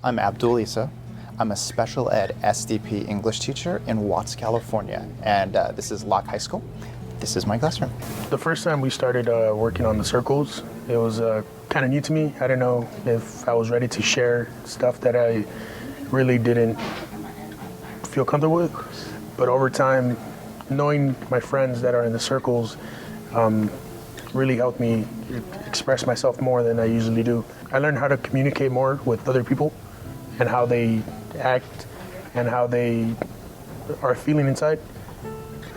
I'm Abdul Issa. I'm a special ed SDP English teacher in Watts, California, and this is Locke High School. This is my classroom. The first time we started working on the circles, it was kind of new to me. I didn't know if I was ready to share stuff that I really didn't feel comfortable with. But over time, knowing my friends that are in the circles really helped me express myself more than I usually do. I learned how to communicate more with other people and how they act and how they are feeling inside.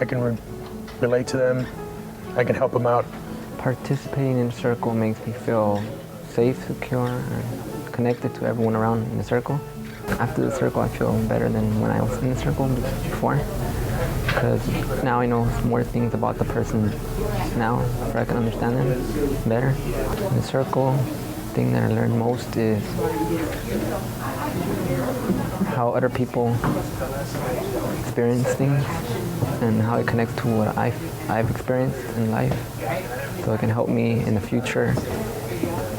I can relate to them. I can help them out. Participating in a circle makes me feel safe, secure, and connected to everyone around in the circle. After the circle, I feel better than when I was in the circle before, because now I know more things about the person now, so I can understand them better. In the circle, the thing that I learned most is how other people experience things and how it connects to what I've experienced in life, so it can help me in the future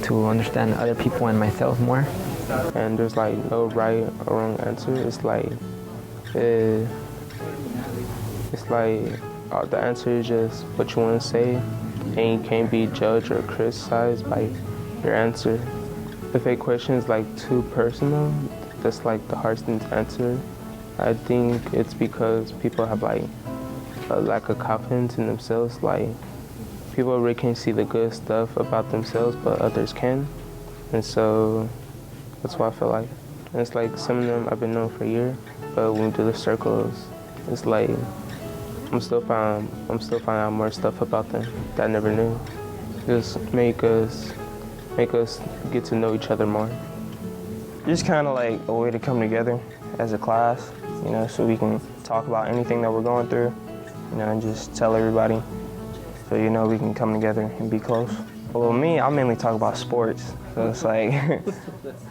to understand other people and myself more. And there's like no right or wrong answer. It's like the answer is just what you want to say, and you can't be judged or criticized by your answer. If a question is like too personal, that's like the hardest thing to answer. I think it's because people have like a lack of confidence in themselves. Like, people really can't see the good stuff about themselves, but others can. And so that's what I feel like. And it's like some of them I've been knowing for a year, but when we do the circles, it's like I'm still finding out more stuff about them that I never knew. Just make us get to know each other more. Just kind of like a way to come together as a class, you know, so we can talk about anything that we're going through, you know, and just tell everybody, so you know we can come together and be close. Well, me, I mainly talk about sports, so it's like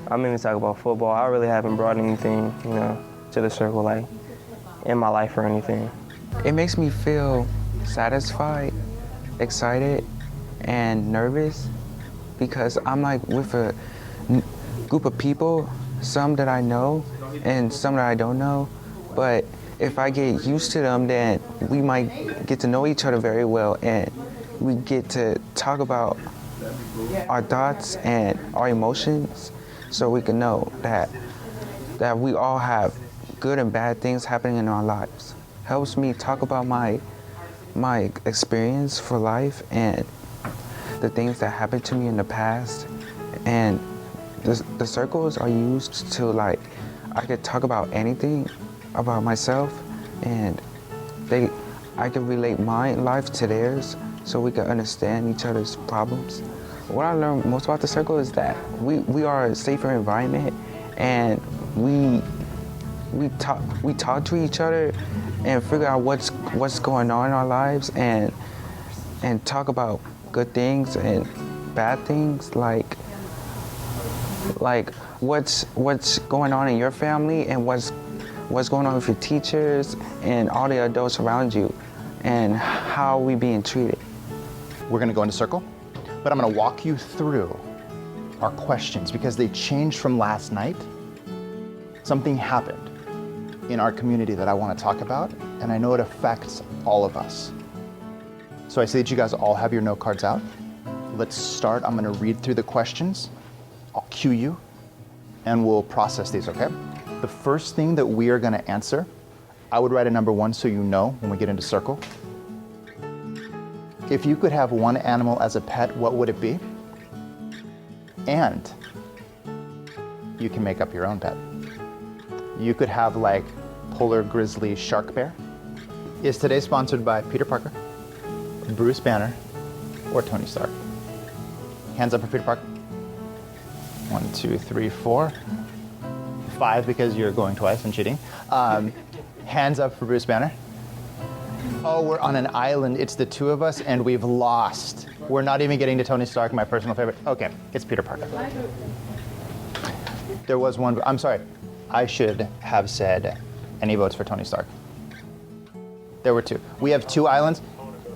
I mainly talk about football. I really haven't brought anything, you know, to the circle like in my life or anything. It makes me feel satisfied, excited, and nervous, because I'm like with a group of people, some that I know and some that I don't know, but if I get used to them, then we might get to know each other very well, and we get to talk about our thoughts and our emotions, so we can know that we all have good and bad things happening in our lives. Helps me talk about my experience for life and the things that happened to me in the past. And the circles are used to, like, I could talk about anything about myself, and I can relate my life to theirs, so we can understand each other's problems. What I learned most about the circle is that we are a safer environment, and we talk to each other and figure out what's going on in our lives, and talk about good things and bad things, like what's going on in your family, and what's going on with your teachers and all the adults around you, and how we being treated. We're going to go into circle, but I'm going to walk you through our questions because they changed from last night. Something happened in our community that I want to talk about, and I know it affects all of us. So I see that you guys all have your note cards out. Let's start. I'm going to read through the questions. I'll cue you, and we'll process these, okay? The first thing that we are going to answer, I would write a number 1 so you know when we get into circle. If you could have one animal as a pet, what would it be? And you can make up your own pet. You could have like polar grizzly shark bear. Is today sponsored by Peter Parker, Bruce Banner, or Tony Stark? Hands up for Peter Parker. 1, 2, 3, 4. 5 because you're going twice and cheating. Hands up for Bruce Banner. Oh, we're on an island. It's the two of us, and we've lost. We're not even getting to Tony Stark, my personal favorite. Okay, it's Peter Parker. There was one. I'm sorry. I should have said any votes for Tony Stark. There were 2. We have 2 islands.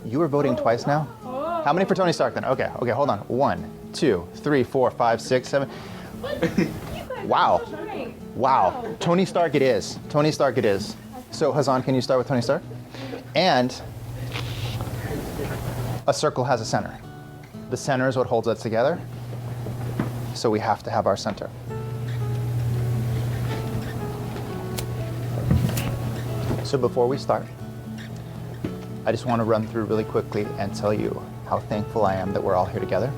You were voting twice now? How many for Tony Stark then? Okay, hold on. 1, 2, 3, 4, 5, 6, 7. Wow. Wow. Tony Stark it is. Tony Stark it is. So Hazan, can you start with Tony Stark? And a circle has a center. The center is what holds us together. So we have to have our center. So before we start, I just want to run through really quickly and tell you how thankful I am that we're all here together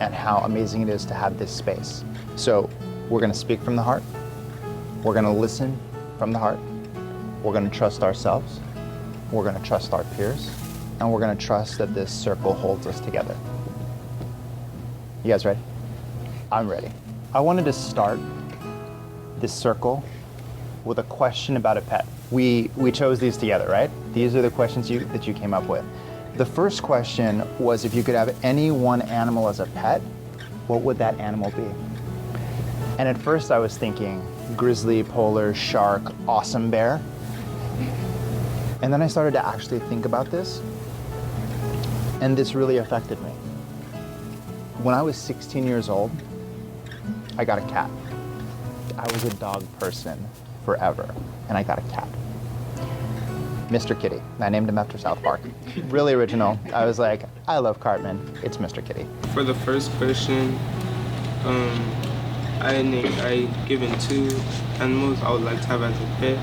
and how amazing it is to have this space. So we're going to speak from the heart. We're going to listen from the heart. We're going to trust ourselves. We're going to trust our peers. And we're going to trust that this circle holds us together. You guys ready? I'm ready. I wanted to start this circle with a question about a pet. We chose these together, right? These are the questions that you came up with. The first question was, if you could have any one animal as a pet, what would that animal be? And at first I was thinking grizzly, polar, shark, awesome bear. And then I started to actually think about this, and this really affected me. When I was 16 years old, I got a cat. I was a dog person forever, and I got a cat. Mr. Kitty. I named him after South Park. Really original. I was like, I love Cartman. It's Mr. Kitty. For the first question, I given 2 animals I would like to have as a pet.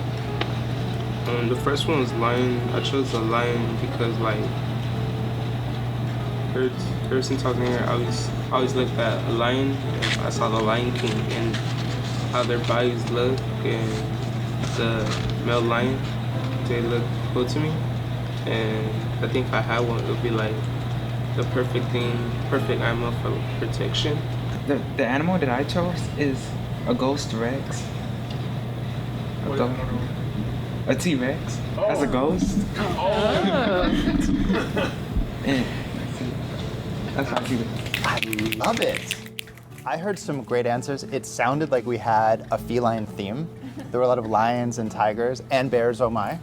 The first one was lion. I chose the lion because, like, ever since I was younger, I always looked at a lion, and I saw the Lion King and how their bodies look, and the male lion, they look cool to me. And I think if I had one, it would be like the perfect animal for protection. The animal that I chose is a ghost Rex. A T-Rex as a ghost. And that's how I feel. I love it. I heard some great answers. It sounded like we had a feline theme. There were a lot of lions and tigers and bears, oh my.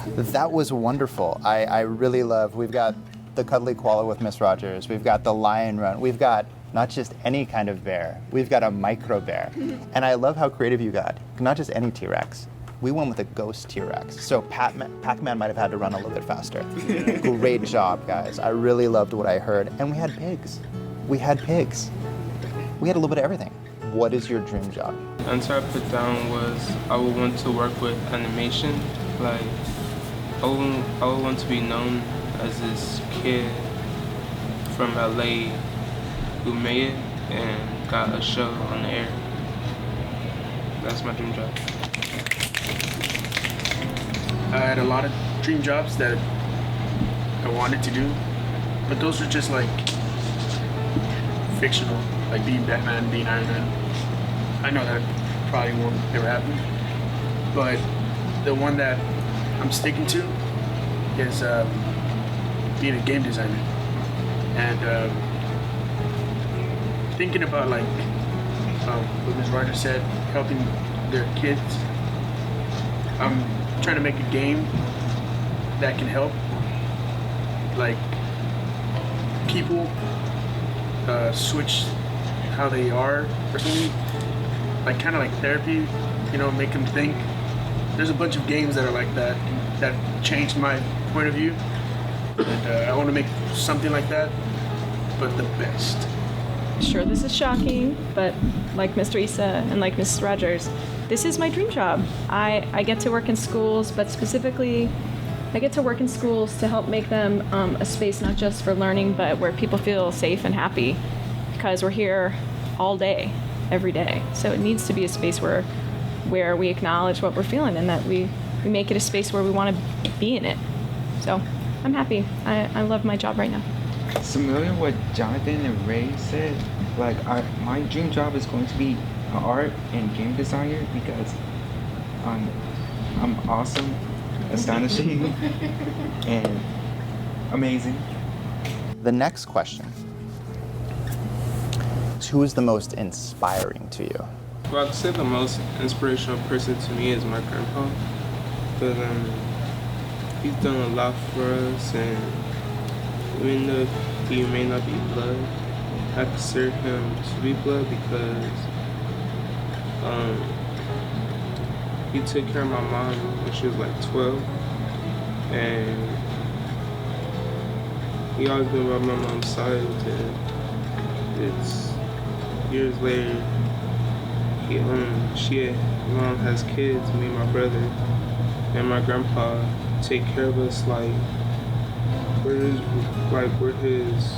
That was wonderful. I really love, we've got the cuddly koala with Miss Rogers. We've got the lion run. We've got not just any kind of bear. We've got a micro bear. And I love how creative you got. Not just any T-Rex. We went with a ghost T-Rex. So Pac-Man might have had to run a little bit faster. Great job, guys. I really loved what I heard. And we had pigs. We had pigs. We had a little bit of everything. What is your dream job? The answer I put down was I would want to work with animation. Like, I would want to be known as this kid from LA who made it and got a show on the air. That's my dream job. I had a lot of dream jobs that I wanted to do, but those are just like fictional, like being Batman, being Iron Man. I know that probably won't ever happen, but the one that I'm sticking to is being a game designer. And thinking about, like, what Ms. Rogers said, helping their kids. I'm trying to make a game that can help, like, people switch how they are personally, like, kind of like therapy, you know, make them think. There's a bunch of games that are like that changed my point of view, and I want to make something like that, but the best. Sure, this is shocking, but like Mr. Issa and like Mrs. Rogers, this is my dream job. I get to work in schools, but specifically, I get to work in schools to help make them a space not just for learning, but where people feel safe and happy, because we're here all day, every day. So it needs to be a space where we acknowledge what we're feeling and that we make it a space where we want to be in it. So I'm happy. I love my job right now. Similar to what Jonathan and Ray said, like my dream job is going to be an art and game designer because I'm awesome, astonishing, and amazing. The next question is, who is the most inspiring to you? Well, I'd say the most inspirational person to me is my grandpa, but he's done a lot for us, and even though he may not be blood, I consider him to be blood because He took care of my mom when she was like 12, and he always been by my mom's side. And it's years later, mom has kids, me and my brother, and my grandpa take care of us like we're his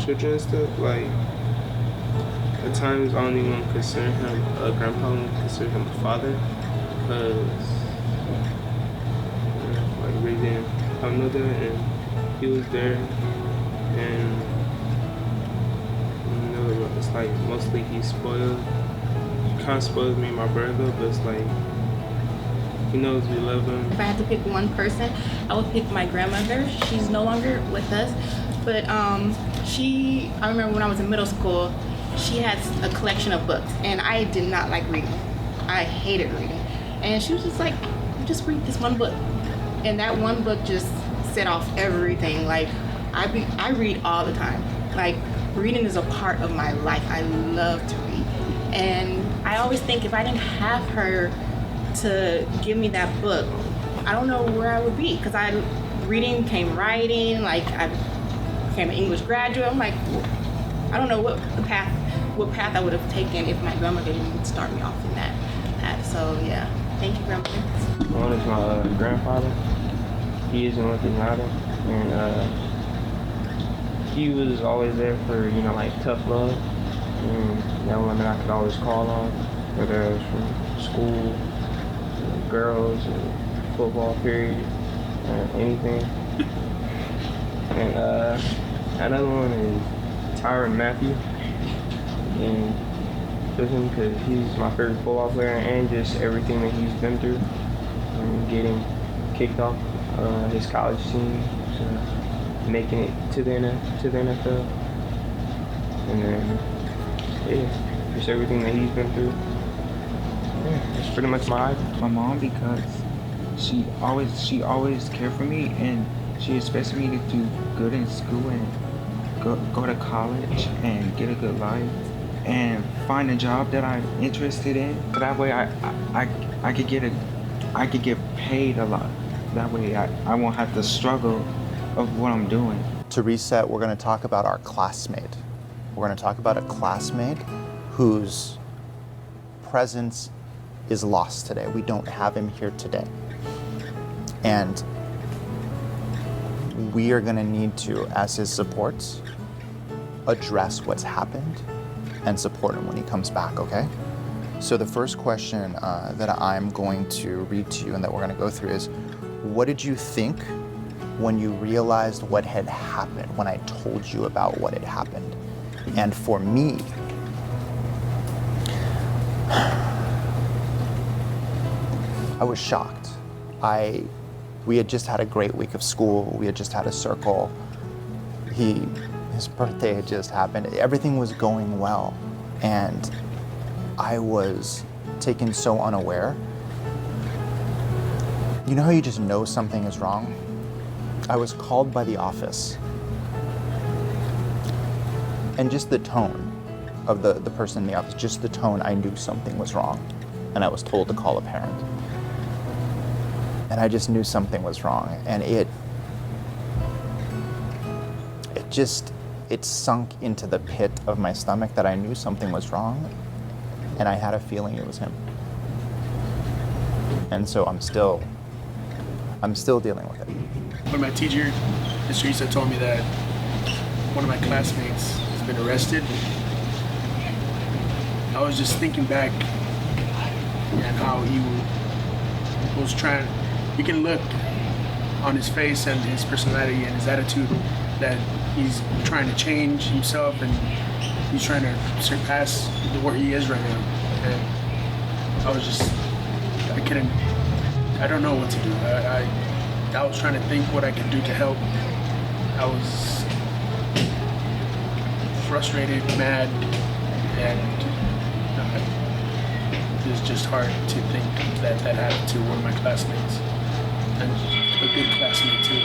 children and stuff. Like at times I don't even consider him a grandpa, I don't consider him a father, because like we didn't have no dad, and he was there, and it's like mostly he spoiled. He kind of spoils me and my brother, but it's like he knows we love him. If I had to pick one person, I would pick my grandmother. She's no longer with us, but I remember when I was in middle school, she had a collection of books, and I did not like reading. I hated reading. And she was just like, just read this one book. And that one book just set off everything. Like, I read all the time. Like, reading is a part of my life. I love to read. And I always think if I didn't have her to give me that book, I don't know where I would be, because reading came writing, like I became an English graduate. I'm like, I don't know what path I would have taken if my grandmother didn't start me off in that. So yeah, thank you, grandmother. One is my grandfather. He isn't with us now, and he was always there for, like tough love, and one that I could always call on, whether it was from school, girls, or football period, or anything. And another one is Tyron Matthew, and with him because he's my favorite football player, and just everything that he's been through, and getting kicked off his college team, to making it to the NFL, and then just everything that he's been through. Yeah, that's pretty much my mom, because she always cared for me, and she expects me to do good in school and go to college and get a good life and find a job that I'm interested in. So that way I could get paid a lot. That way I won't have to struggle of what I'm doing. To reset, we're going to talk about our classmate. We're going to talk about a classmate whose presence is lost today. We don't have him here today. And we are going to need to, as his supports, address what's happened and support him when he comes back, okay? So the first question that I'm going to read to you and that we're going to go through is, what did you think when you realized what had happened, when I told you about what had happened? And for me, I was shocked. We had just had a great week of school. We had just had a circle. His birthday had just happened. Everything was going well. And I was taken so unaware. You know how you just know something is wrong? I was called by the office. And just the tone of the person in the office, just the tone, I knew something was wrong. And I was told to call a parent. And I just knew something was wrong. And it sunk into the pit of my stomach that I knew something was wrong. And I had a feeling it was him. And so I'm still dealing with it. When my teacher, Mr. Issa, told me that one of my classmates has been arrested, I was just thinking back and how he was trying. You can look on his face and his personality and his attitude that he's trying to change himself and he's trying to surpass where he is right now. And I don't know what to do. I was trying to think what I could do to help. I was frustrated, mad, and it was just hard to think that happened to one of my classmates, and a good classmate too.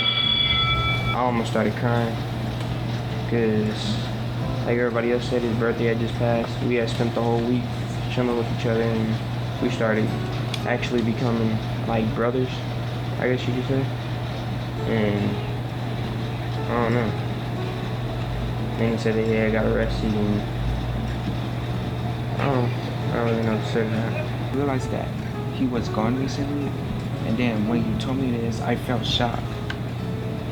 I almost started crying because, like everybody else said, his birthday had just passed. We had spent the whole week chilling with each other, and we started actually becoming like brothers, I guess you could say. And I don't know. Then he said that he had got arrested, and I don't really know what to say to that. I realized that he was gone recently, and then when you told me this, I felt shocked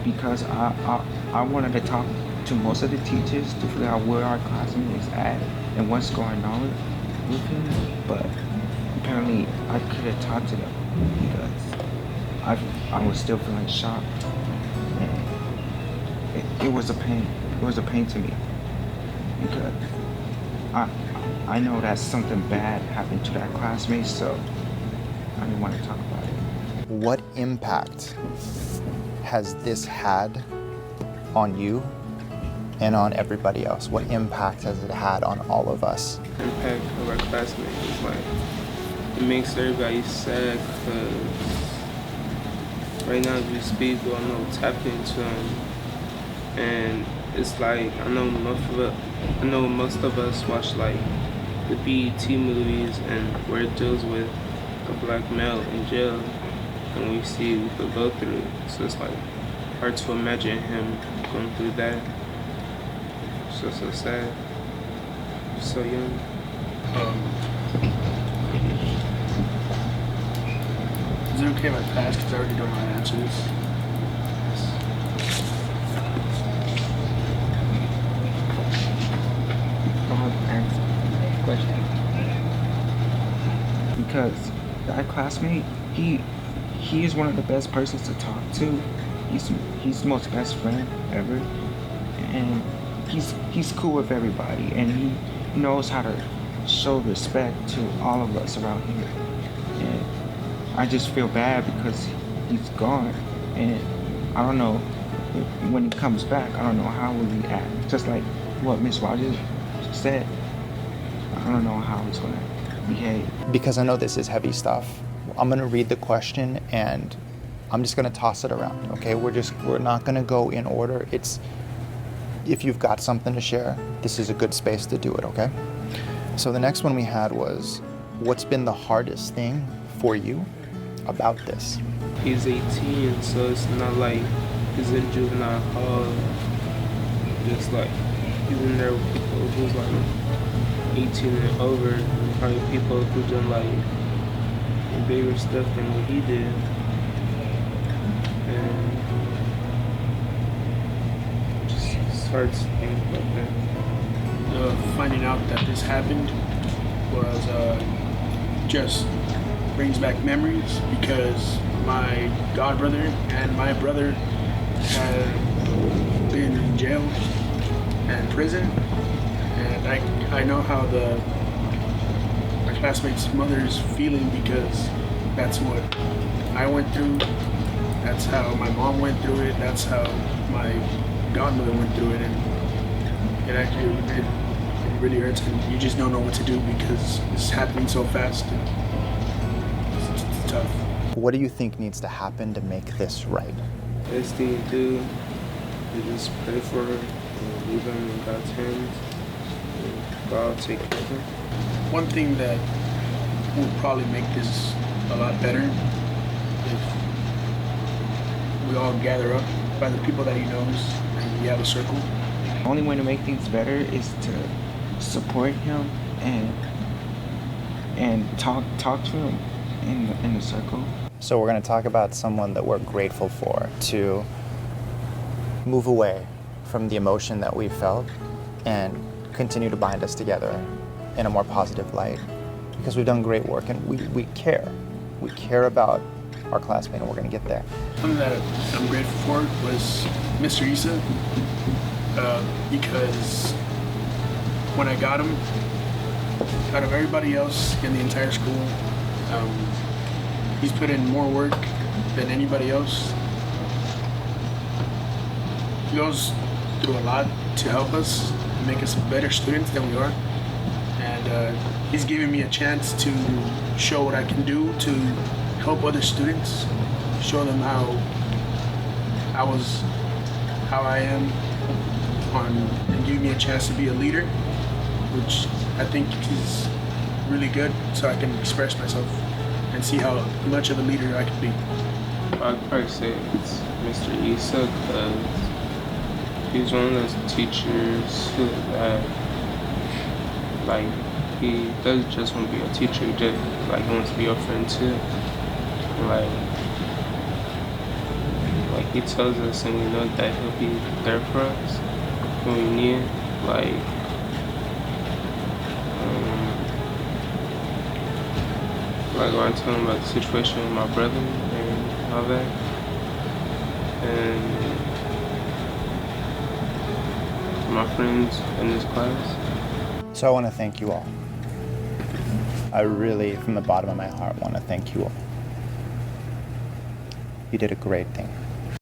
because I wanted to talk to most of the teachers to figure out where our classmate is at and what's going on with him, but apparently I couldn't talk to them because I was still feeling shocked. And it was a pain. It was a pain to me because I know that something bad happened to that classmate, so I didn't want to talk about it. What impact has this had on you and on everybody else? What impact has it had on all of us? The impact of our classmates is like, it makes everybody sad because right now as we speak, we don't know what's happening to them. And it's like, I know most of us watch like the BET movies and where it deals with a black male in jail, and we see what they go through. So it's like hard to imagine him going through that. So sad. So young. Is it okay if I pass? Because I already don't know how to answer this. Question. Because that classmate, he is one of the best persons to talk to. He's the most best friend ever, and he's cool with everybody, and he knows how to show respect to all of us around here. And I just feel bad because he's gone, and I don't know when he comes back. I don't know how will he act. Just like what Miss Rogers said. I don't know how he's gonna behave. Because I know this is heavy stuff, I'm gonna read the question and I'm just gonna toss it around, okay? We're not gonna go in order. If you've got something to share, this is a good space to do it, okay? So the next one we had was, what's been the hardest thing for you about this? He's 18, so it's not like he's in juvenile hall. Just like he's in there with people who's like 18 and over, probably people who done like bigger stuff than what he did. And it's hard to think about that. Finding out that this happened was just brings back memories because my godbrother and my brother had been in jail and prison, and I know how my classmates' mother's feeling because that's what I went through. That's how my mom went through it. That's how my godmother went through it, and it actually it really hurts, and you just don't know what to do because it's happening so fast. It's tough. What do you think needs to happen to make this right? Best thing to do is just pray for her and leave them in God's hands. And God will take care of her. One thing that will probably make this a lot better if we all gather up by the people that he knows and we have a circle. The only way to make things better is to support him and talk to him in the circle. So we're going to talk about someone that we're grateful for to move away from the emotion that we felt and continue to bind us together in a more positive light, because we've done great work and we care. We care about our classmate, and we're going to get there. Something that I'm grateful for was Mr. Issa, because when I got him, out of everybody else in the entire school, he's put in more work than anybody else. He goes through a lot to help us, make us better students than we are. And he's giving me a chance to show what I can do to help other students, show them how I am, and give me a chance to be a leader, which I think is really good so I can express myself and see how much of a leader I can be. I'd probably say it's Mr. Issa because he's one of those teachers who like, he doesn't just want to be a teacher, he just like he wants to be your friend too. Like he tells us, and we know that he'll be there for us when we need it. Like when I tell him about the situation with my brother and all that, and my friends in this class. So I want to thank you all. I really, from the bottom of my heart, want to thank you all. You did a great thing.